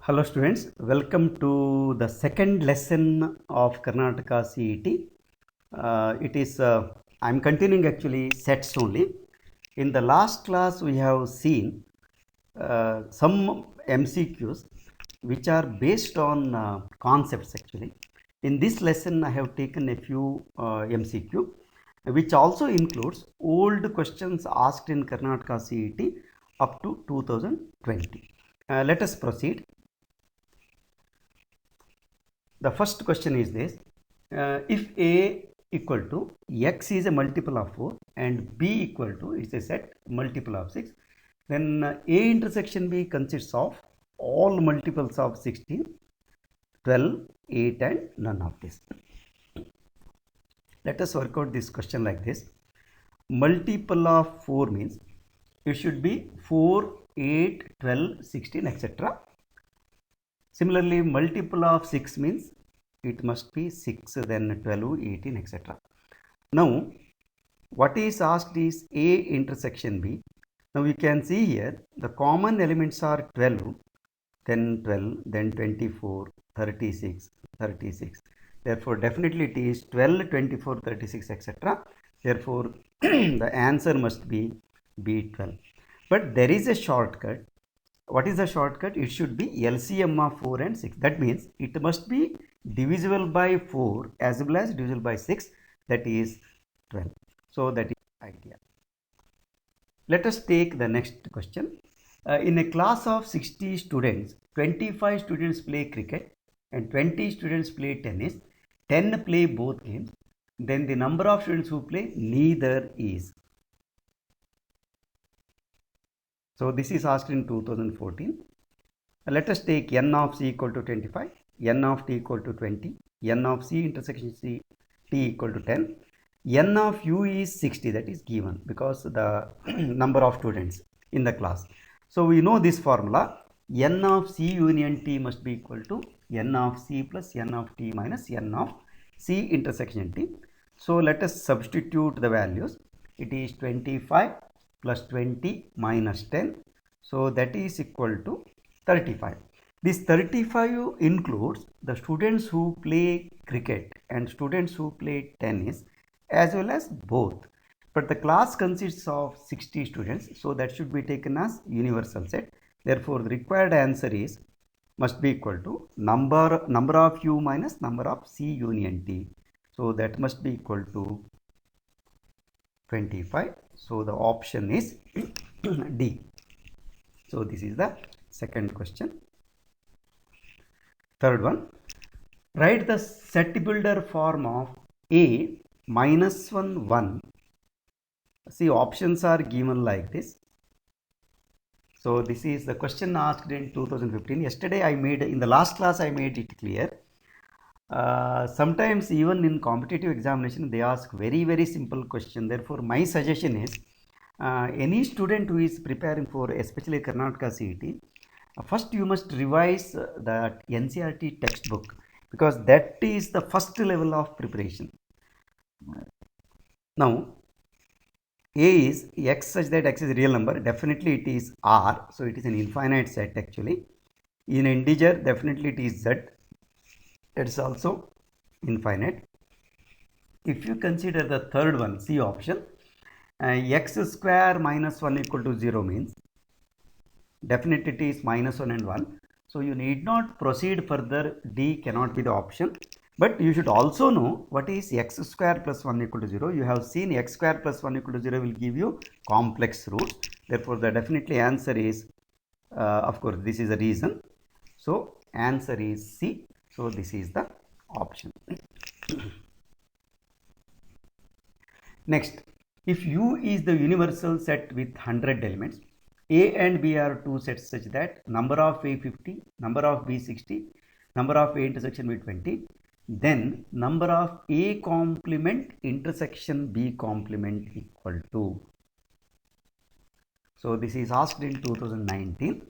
Hello students, welcome to the second lesson of Karnataka CET. I'm continuing actually sets only. In the last class we have seen some MCQs which are based on concepts actually. In this lesson I have taken a few MCQ which also includes old questions asked in Karnataka CET up to 2020. Let us proceed. The first question is this: if A equal to x is a multiple of 4 and B equal to is a set multiple of 6, then A intersection B consists of all multiples of 16, 12, 8 and none of this. Let us work out this question like this. Multiple of 4 means it should be 4, 8, 12, 16 etc. Similarly, multiple of 6 means it must be 6, then 12, 18, etc. Now, what is asked is A intersection B. Now, you can see here the common elements are 12, then 12, then 24, 36, 36. Therefore, definitely it is 12, 24, 36, etc. Therefore, the answer must be B12. But there is a shortcut. What is the shortcut? It should be LCM of 4 and 6. That means it must be divisible by 4 as well as divisible by 6, that is 12. So that is idea. Let us take the next question. In a class of 60 students, 25 students play cricket and 20 students play tennis, 10 play both games, then the number of students who play neither is. So this is asked in 2014. Let us take n of c equal to 25, n of t equal to 20, n of c intersection c t equal to 10, n of u is 60, that is given because the number of students in the class. So we know this formula, n of c union t must be equal to n of c plus n of t minus n of c intersection t. So let us substitute the values. It is 25 plus 20 minus 10. So that is equal to 35. This 35 includes the students who play cricket and students who play tennis as well as both. But the class consists of 60 students, so that should be taken as universal set. Therefore, the required answer is must be equal to number of u minus number of c union t. So that must be equal to 25. So the option is D. So this is the second question. Third one, write the set builder form of A minus 1 1. See, options are given like this. So this is the question asked in 2015. Yesterday I made, in the last class I made it clear. Sometimes even in competitive examination they ask very simple question. Therefore my suggestion is any student who is preparing for especially Karnataka CET, first you must revise the NCERT textbook, because that is the first level of preparation. Now A is x such that x is a real number, definitely it is R, so it is an infinite set actually. In integer definitely it is Z, that is also infinite. If you consider the third one, C option, x square minus 1 equal to 0 means definitely it is minus 1 and 1. So you need not proceed further, D cannot be the option. But you should also know what is x square plus 1 equal to 0. You have seen x square plus 1 equal to 0 will give you complex roots. Therefore, the definitely answer is, of course, this is the reason. So, answer is C. So, this is the option. Next, if U is the universal set with 100 elements, A and B are two sets such that number of A 50, number of B 60, number of A intersection B 20, then number of A complement intersection B complement equal to. So this is asked in 2019.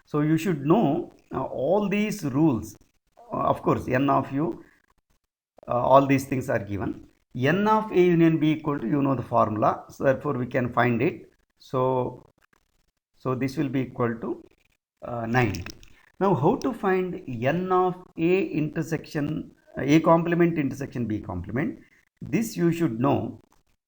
So you should know all these rules. Of course, n of u, all these things are given. N of A union B equal to, you know the formula, so therefore we can find it. So this will be equal to 90. Now how to find n of A intersection A complement intersection B complement? This you should know.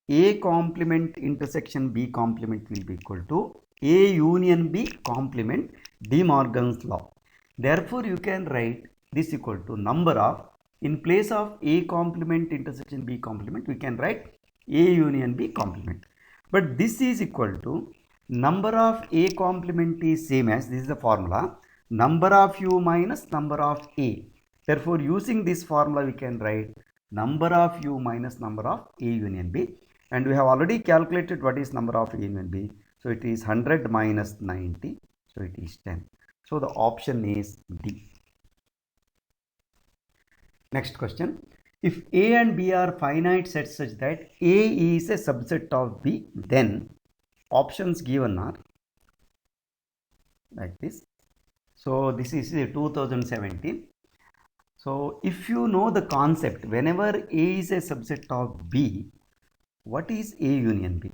A complement intersection B complement will be equal to A union B complement, De Morgan's law. Therefore, you can write this equal to number of, in place of A complement intersection B complement, we can write A union B complement. But this is equal to number of A complement is same as, this is the formula, number of U minus number of A. Therefore, using this formula we can write number of U minus number of A union B, and we have already calculated what is number of A union B. So it is 100 minus 90, so it is 10. So the option is D. Next question. If A and B are finite sets such that A is a subset of B, then options given are like this. So this is 2017. So if you know the concept, whenever A is a subset of B, what is A union B?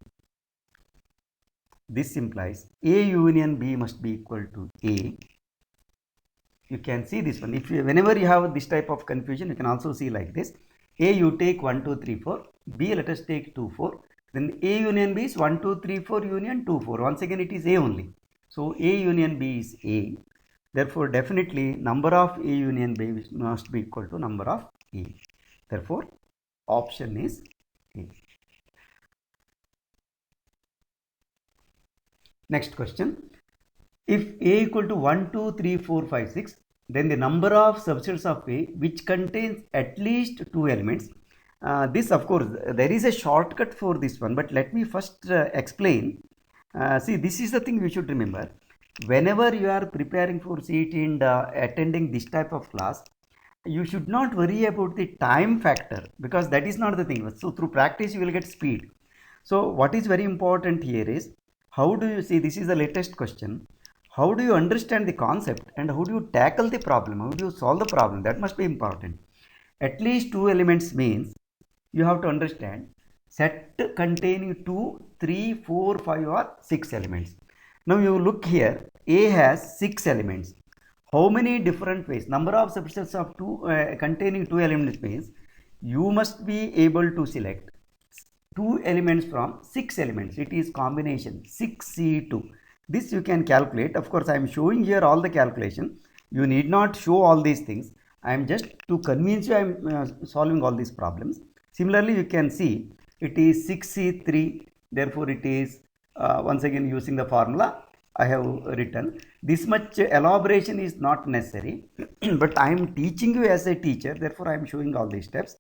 This implies A union B must be equal to A. You can see this one. If you, whenever you have this type of confusion, you can also see like this. A you take 1, 2, 3, 4. B let us take 2, 4. Then A union B is 1, 2, 3, 4 union 2, 4. Once again it is A only. So A union B is A. Therefore definitely number of A union B must be equal to number of A. Therefore option is A. Next question. If A equal to 1, 2, 3, 4, 5, 6, then the number of subsets of A which contains at least 2 elements. This of course there is a shortcut for this one, but let me first explain. See, this is the thing we should remember. Whenever you are preparing for CET and attending this type of class, you should not worry about the time factor, because that is not the thing. So through practice you will get speed. So what is very important here is, how do you see, this is the latest question, how do you understand the concept and how do you tackle the problem, how do you solve the problem? That must be important. At least 2 elements means you have to understand set containing 2, 3, 4, 5 or 6 elements. Now you look here, A has 6 elements. How many different ways? Number of subsets of 2 containing 2 elements means you must be able to select 2 elements from 6 elements. It is combination 6C2. This you can calculate. Of course, I am showing here all the calculation. You need not show all these things. I am just to convince you I am solving all these problems. Similarly, you can see it is 6C3. Therefore, it is once again using the formula I have written. This much elaboration is not necessary, but I am teaching you as a teacher. Therefore, I am showing all these steps.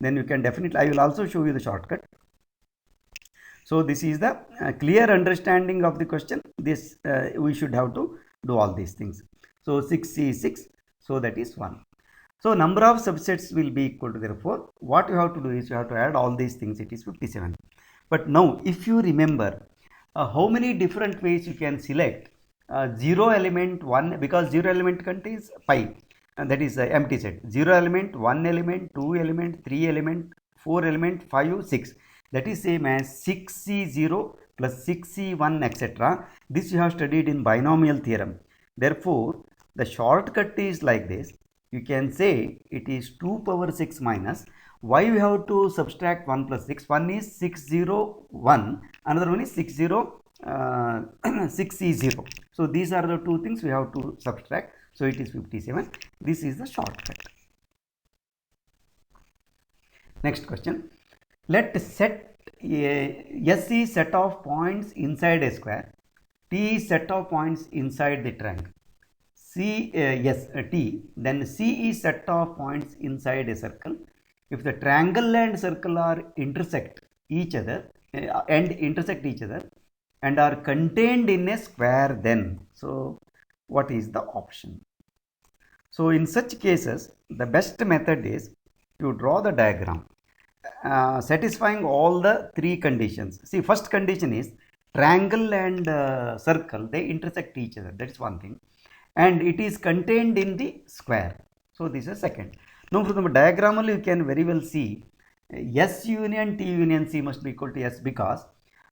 Then you can definitely, I will also show you the shortcut. So this is the clear understanding of the question. This we should have to do all these things. So 6C6, so that is 1. So number of subsets will be equal to, therefore what you have to do is you have to add all these things. It is 57. But now if you remember how many different ways you can select 0 element 1, because 0 element contains pi, and that is empty set. 0 element, 1 element, 2 element, 3 element, 4 element, 5, 6. That is same as 6C0 plus 6C1 etc. This you have studied in binomial theorem. Therefore, the shortcut is like this. You can say it is 2 power 6 minus. Why we have to subtract 1 plus 6? One is 601, another one is 6C0. So these are the two things we have to subtract. So it is 57. This is the shortcut. Next question. Let set S is set of points inside a square, T is set of points inside the triangle. T, then C is set of points inside a circle. If the triangle and circle are intersect each other and are contained in a square, then so what is the option? So in such cases, the best method is to draw the diagram satisfying all the 3 conditions. See, first condition is triangle and circle, they intersect each other. That is one thing. And it is contained in the square. So this is second. Now from the diagram you can very well see S union T union C must be equal to S, because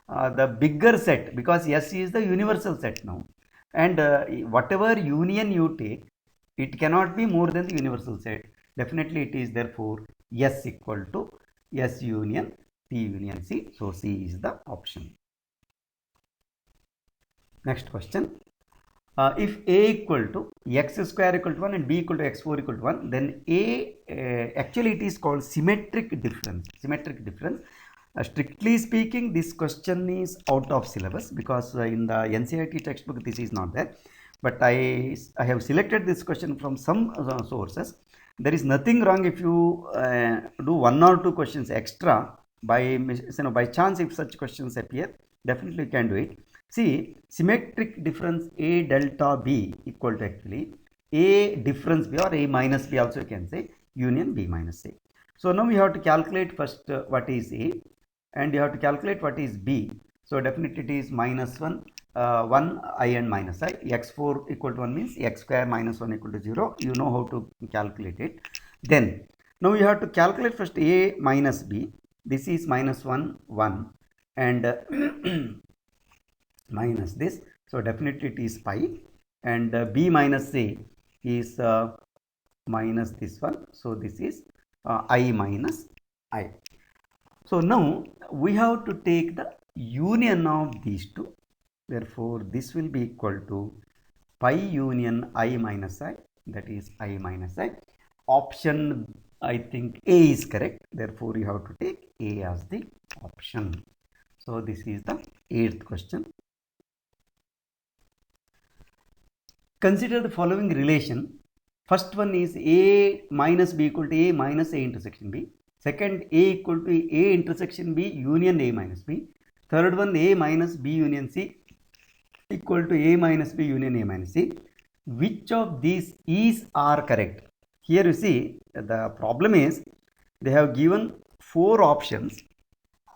the bigger set, because S is the universal set now. and whatever union you take, it cannot be more than the universal set. Definitely it is therefore S equal to S union T union C. So C is the option. Next question. If A equal to x square equal to 1 and B equal to x4 equal to 1, then A actually it is called symmetric difference. Symmetric difference. Strictly speaking, this question is out of syllabus because in the NCERT textbook this is not there. But I have selected this question from some sources. There is nothing wrong if you do 1 or 2 questions extra by chance. If such questions appear, definitely you can do it. See, symmetric difference A delta B equal to actually A difference B or A minus B also you can say union B minus A. So now we have to calculate first what is A, and you have to calculate what is B. So definitely it is minus 1, 1 I and minus I. X4 equal to 1 means x square minus 1 equal to 0. You know how to calculate it. Then now you have to calculate first A minus B. This is minus 1, 1 and minus this. So definitely it is pi, and B minus A is minus this one. So this is I minus I. So now we have to take the union of these two. Therefore this will be equal to pi union I minus I, that is I minus I. Option I think A is correct. Therefore you have to take A as the option. So this is the 8th question. Consider the following relation. First one is A minus B equal to A minus A intersection B. Second, A equal to A intersection B union A minus B. Third one, A minus B union C equal to A minus B union A minus C. Which of these is are correct? Here you see the problem is they have given 4 options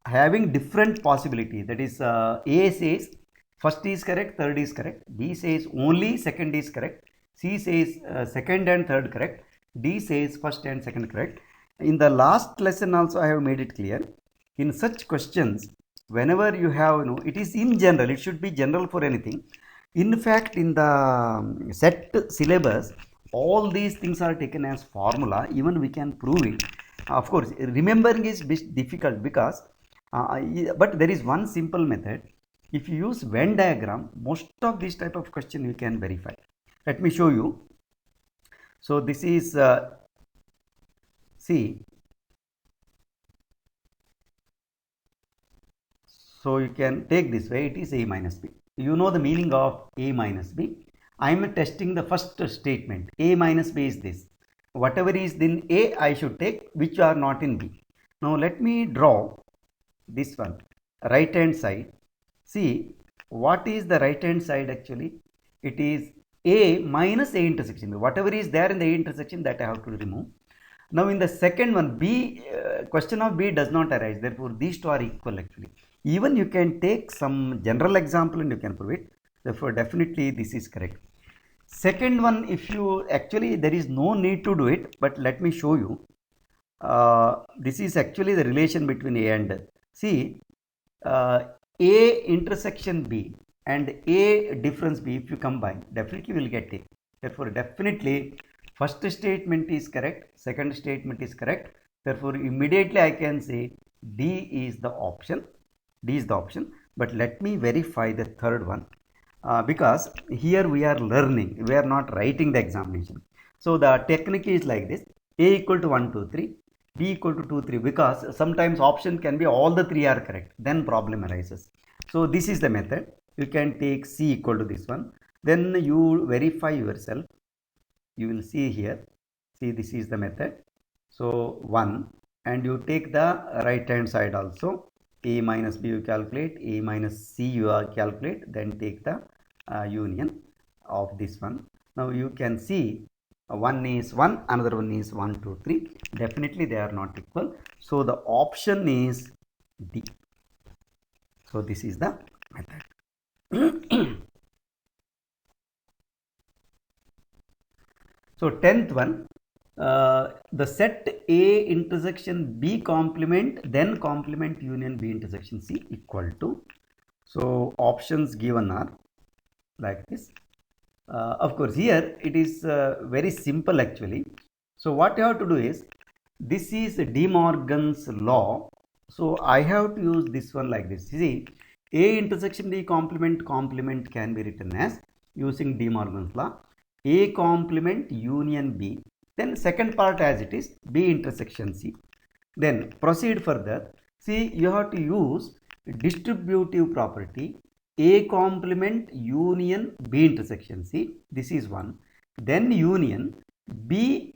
having different possibility. That is A says first is correct, third is correct. B says only second is correct. C says second and third correct. D says first and second correct. In the last lesson also I have made it clear. In such questions, whenever you have, it is in general, it should be general for anything. In fact, in the set syllabus, all these things are taken as formula. Even we can prove it. Of course, remembering is difficult because, but there is one simple method. If you use Venn diagram, most of this type of question you can verify. Let me show you. So this is see. So you can take this way. It is A minus B. You know the meaning of A minus B. I am testing the first statement. A minus B is this. Whatever is in A, I should take which are not in B. Now let me draw this one. Right hand side. See, what is the right hand side actually? It is A minus A intersection B. Whatever is there in the A intersection, that I have to remove. Now in the second one, B, question of B does not arise. Therefore these two are equal actually. Even you can take some general example and you can prove it. Therefore definitely this is correct. Second one, if you actually, there is no need to do it, but let me show you. This is actually the relation between A and see, A intersection B and A difference B, if you combine, definitely you will get A. Therefore definitely first statement is correct, second statement is correct. Therefore immediately I can say D is the option. D is the option. But let me verify the third one. Because here we are learning, we are not writing the examination. So the technique is like this: A equal to 1, 2, 3, B equal to 2, 3, because sometimes option can be all the 3 are correct, then problem arises. So this is the method. You can take C equal to this one, then you verify yourself. You will see here, see this is the method. So 1, and you take the right hand side also. A minus B you calculate, A minus C you calculate, then take the union of this one. Now you can see one is 1, another one is 1, 2, 3. Definitely they are not equal. So the option is D. So this is the method. So 10th one, the set A intersection B complement, then complement union B intersection C equal to. So options given are like this. Of course, here it is very simple actually. So what you have to do is, this is De Morgan's law. So I have to use this one like this. See, A intersection B complement can be written as, using De Morgan's law, A complement union B. Then second part as it is, B intersection C. Then proceed further. See, you have to use distributive property, A complement union B intersection C. This is one. Then union B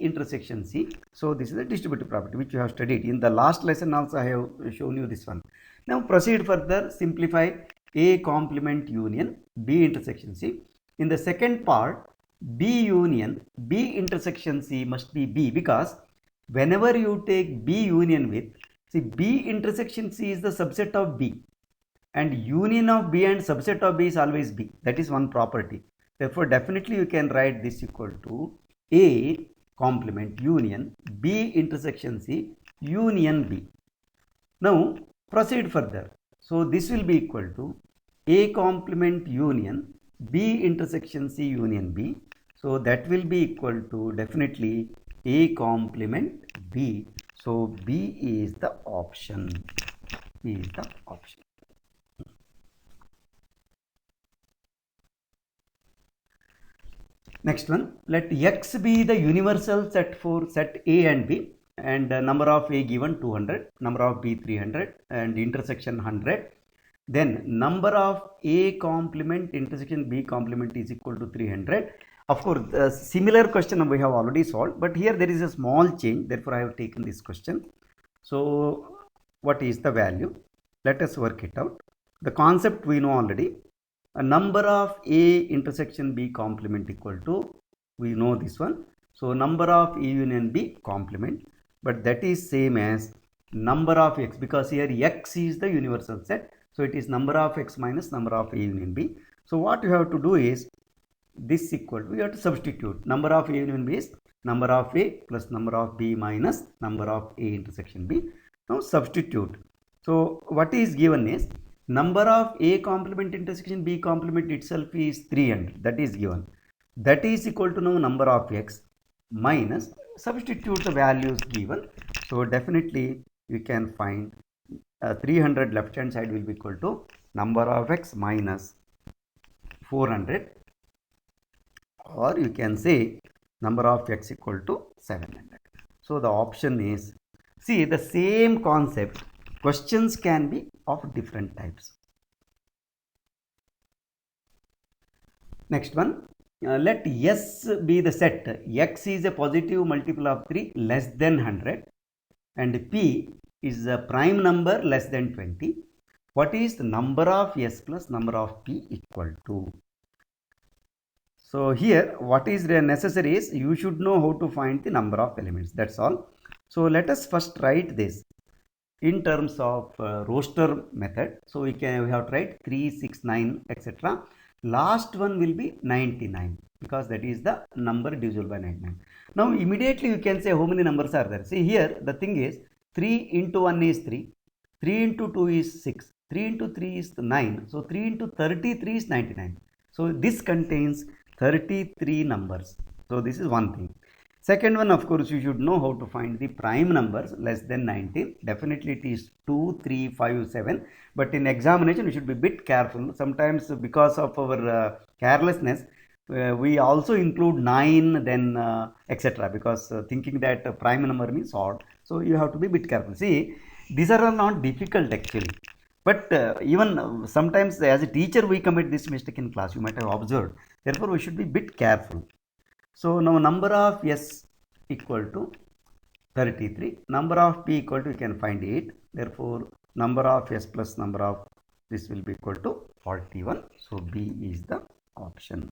intersection C. So this is the distributive property which you have studied in the last lesson. Also I have shown you this one. Now proceed further, simplify A complement union B intersection C. In the second part, B union B intersection C must be B, because whenever you take B union with, see, B intersection C is the subset of B, and union of B and subset of B is always B. That is one property. Therefore definitely you can write this equal to A complement union B intersection C union B. Now proceed further. So this will be equal to A complement union B intersection C union B. So that will be equal to definitely A complement B. So B is the option. B is the option. Next one, let X be the universal set for set A and B, and number of A given 200, number of B 300, and intersection 100. Then number of A complement intersection B complement is equal to 300. Of course, the similar question we have already solved, but here there is a small change. Therefore, I have taken this question. So, what is the value? Let us work it out. The concept we know already. A number of A intersection B complement equal to, we know this one. So number of A union B complement, but that is same as number of X, because here X is the universal set. So it is number of X minus number of A union B. So what you have to do is, this equal to, we have to substitute number of A union B is number of A plus number of B minus number of A intersection B. Now substitute. So what is given is, number of A complement intersection B complement itself is 300, that is given. That is equal to now number of X minus, substitute the values given. So definitely you can find 300 left hand side will be equal to number of X minus 400, or you can say number of X equal to 700. So the option is, see, the same concept, questions can be of different types. Next one, let S be the set. X is a positive multiple of 3 less than 100, and P is a prime number less than 20. What is the number of S plus number of P equal to? So here what is necessary is, you should know how to find the number of elements. That's all. So let us first write this in terms of roster method. So we have to write 3, 6, 9, etc. Last one will be 99, because that is the number divisible by 99. Now immediately you can say how many numbers are there. See here, the thing is, 3 into 1 is 3, 3 into 2 is 6, 3 into 3 is 9. So 3 into 33 is 99. So this contains 33 numbers. So this is one thing. Second one, of course, you should know how to find the prime numbers less than 19. Definitely it is 2, 3, 5, 7. But in examination, we should be a bit careful. Sometimes because of our carelessness, we also include 9, then etc. Because thinking that prime number means odd. So you have to be a bit careful. See, these are not difficult actually. But even sometimes as a teacher, we commit this mistake in class. You might have observed. Therefore, we should be a bit careful. So now number of S equal to 33, number of P equal to, you can find 8. Therefore, number of S plus number of this will be equal to 41. So B is the option.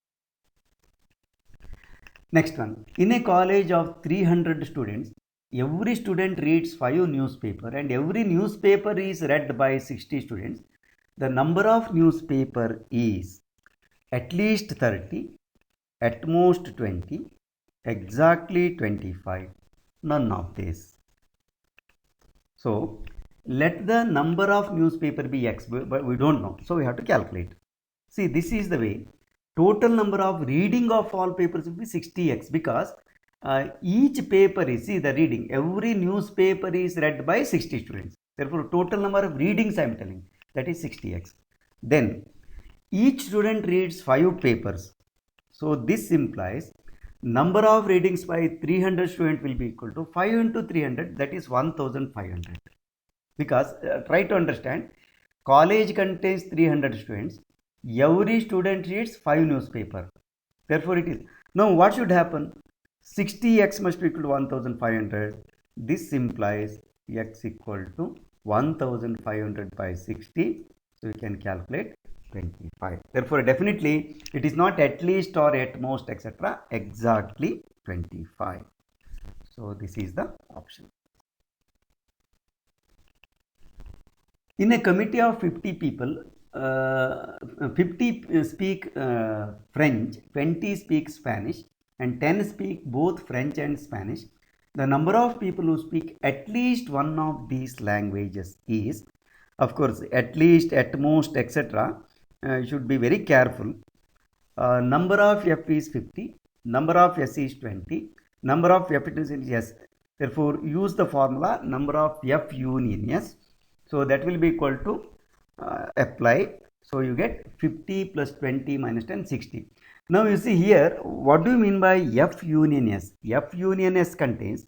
Next one, in a college of 300 students, every student reads 5 newspapers, and every newspaper is read by 60 students. The number of newspaper is at least 30, at most 20, exactly 25, none of this. So let the number of newspaper be X, but we don't know, so we have to calculate. See, this is the way. total number of reading of all papers will be 60x, because each paper is, see the reading, every newspaper is read by 60 students. Therefore, total number of readings I am telling, that is 60x. Then each student reads 5 papers. So this implies number of readings by 300 students will be equal to 5 into 300, that is 1500. Because try to understand, college contains 300 students, every student reads 5 newspaper. Therefore it is, now what should happen? 60x must be equal to 1500. This implies x equal to 1500 by 60. So you can calculate 25. Therefore definitely it is not at least or at most etc. Exactly 25. So this is the option. In a committee of 50 people, 50 speak French, 20 speak Spanish, and 10 speak both French and Spanish. The number of people who speak at least one of these languages is, of course, at least, at most, etc. You should be very careful. Number of F is 50, number of S is 20, number of F is S. Therefore, use the formula number of F union S. So that will be equal to apply. So you get 50 plus 20 minus 10, 60. Now you see here, what do you mean by F union S? F union S contains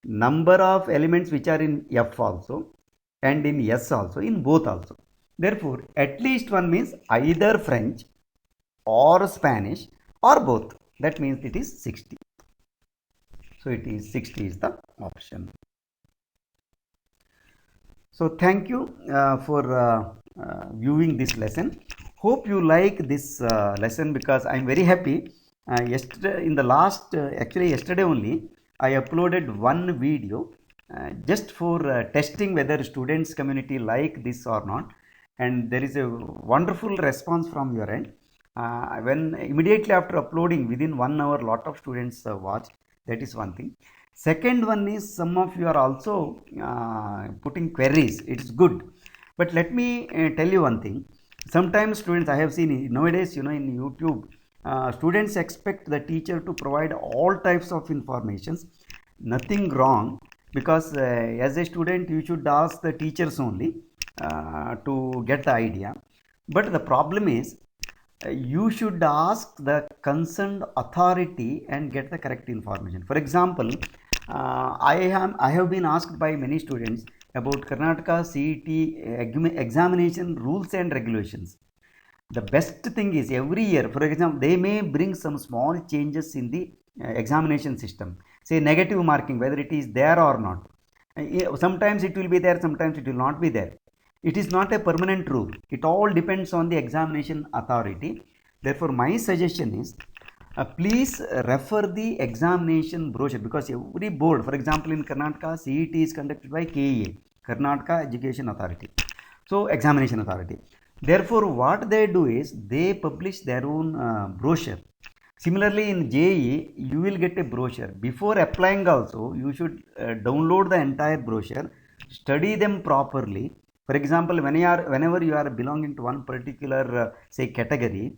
number of elements which are in F also and in S also, in both also. Therefore, at least one means either French or Spanish or both. That means it is 60. So it is 60 is the option. So thank you for viewing this lesson. Hope you like this lesson, because I am very happy. Yesterday, in the last, actually yesterday only, I uploaded one video just for testing whether students community like this or not, and there is a wonderful response from your end. When immediately after uploading, within 1 hour, lot of students watched. That is one thing. Second one is, some of you are also putting queries. It's good, but let me tell you one thing. Sometimes students, I have seen nowadays, in YouTube, students expect the teacher to provide all types of informations. Nothing wrong, because as a student you should ask the teachers only to get the idea. But the problem is, you should ask the concerned authority and get the correct information. For example, I have been asked by many students about Karnataka CET examination rules and regulations. The best thing is, every year, for example, they may bring some small changes in the examination system, say negative marking, whether it is there or not. Sometimes it will be there, sometimes it will not be there. It is not a permanent rule. It all depends on the examination authority. Therefore, my suggestion is, please refer the examination brochure, because every board, for example, in Karnataka, CET is conducted by KEA, Karnataka Education Authority. So, examination authority. Therefore, what they do is, they publish their own brochure. Similarly, in JEE, you will get a brochure. Before applying also, you should download the entire brochure, study them properly. For example, whenever you are belonging to one particular, say, category,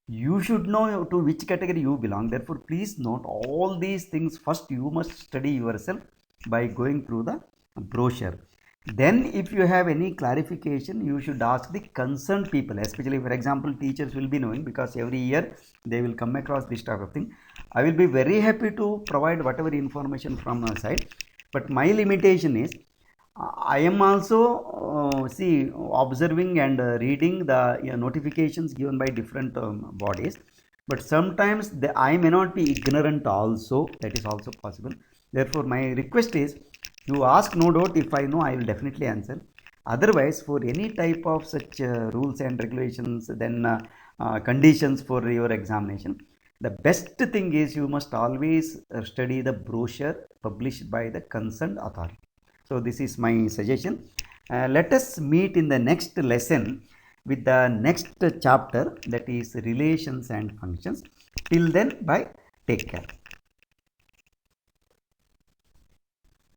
you should know to which category you belong. Therefore, please note all these things. First, you must study yourself by going through the brochure. Then, if you have any clarification, you should ask the concerned people, especially, for example, teachers will be knowing, because every year they will come across this type of thing. I will be very happy to provide whatever information from my side, but my limitation is, I am also observing and reading the notifications given by different bodies, but sometimes I may not be ignorant also. That is also possible. Therefore, my request is, you ask, no doubt. If I know, I will definitely answer. Otherwise, for any type of such rules and regulations, then conditions for your examination, the best thing is, you must always study the brochure published by the concerned authority. So this is my suggestion. Let us meet in the next lesson with the next chapter, that is relations and functions. Till then, bye. Take care.